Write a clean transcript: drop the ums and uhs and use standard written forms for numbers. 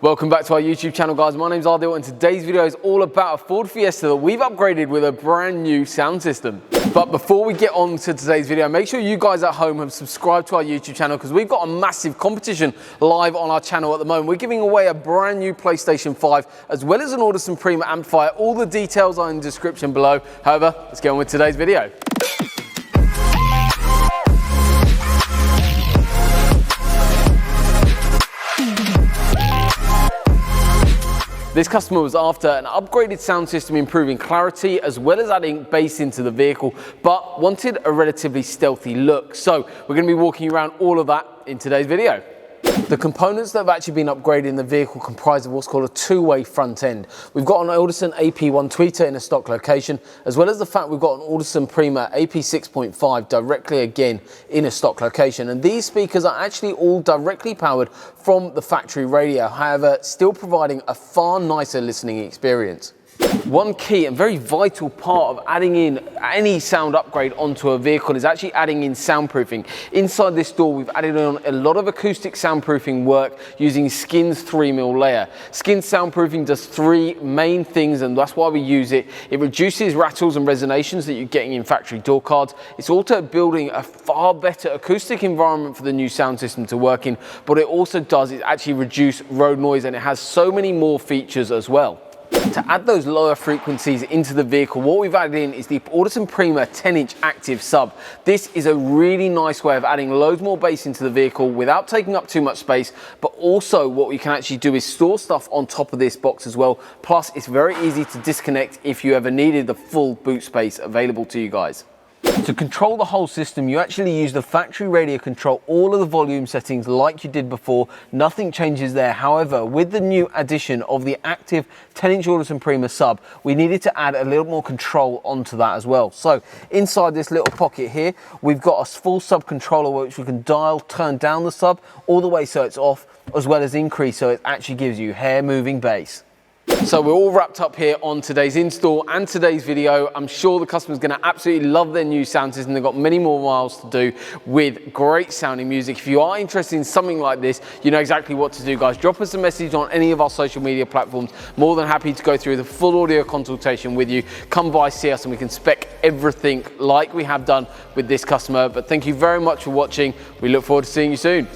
Welcome back to our YouTube channel, guys. My name's Ardil and today's video is all about a Ford Fiesta that we've upgraded with a brand new sound system. But before we get on to today's video, make sure you guys at home have subscribed to our YouTube channel because we've got a massive competition live on our channel at the moment. We're giving away a brand new PlayStation 5 as well as an Audison Prima amplifier. All the details are in the description below. However, let's get on with today's video. This customer was after an upgraded sound system improving clarity as well as adding bass into the vehicle, but wanted a relatively stealthy look. So we're going to be walking around all of that in today's video. The components that have actually been upgraded in the vehicle comprise of what's called a two-way front end. We've got an Audison AP1 tweeter in a stock location, as well as the fact we've got an Audison Prima AP6.5 directly again in a stock location. And these speakers are actually all directly powered from the factory radio, however, still providing a far nicer listening experience. One key and very vital part of adding in any sound upgrade onto a vehicle is actually adding in soundproofing. Inside this door, we've added on a lot of acoustic soundproofing work using Skin's 3mm layer. Skin's soundproofing does three main things, and that's why we use it. It reduces rattles and resonations that you're getting in factory door cards. It's also building a far better acoustic environment for the new sound system to work in, but it also does is actually reduce road noise, and it has so many more features as well. To add those lower frequencies into the vehicle, what we've added in is the Audison Prima 10-inch active sub. This is a really nice way of adding loads more bass into the vehicle without taking up too much space, but also what we can actually do is store stuff on top of this box as well. Plus, it's very easy to disconnect if you ever needed the full boot space available to you guys. To control the whole system, you actually use the factory radio control all of the volume settings like you did before. Nothing changes there. However, with the new addition of the active 10-inch Audison Prima sub, we needed to add a little more control onto that as well. So inside this little pocket here, we've got a full sub controller which we can dial, turn down the sub all the way so it's off, as well as increase so it actually gives you hair moving bass. So we're all wrapped up here on today's install and today's video. I'm sure the customer's going to absolutely love their new sound system. They've got many more miles to do with great sounding music. If you are interested in something like this, you know exactly what to do, guys. Drop us a message on any of our social media platforms. More than happy to go through the full audio consultation with you. Come by, see us, and we can spec everything like we have done with this customer. But thank you very much for watching. We look forward to seeing you soon.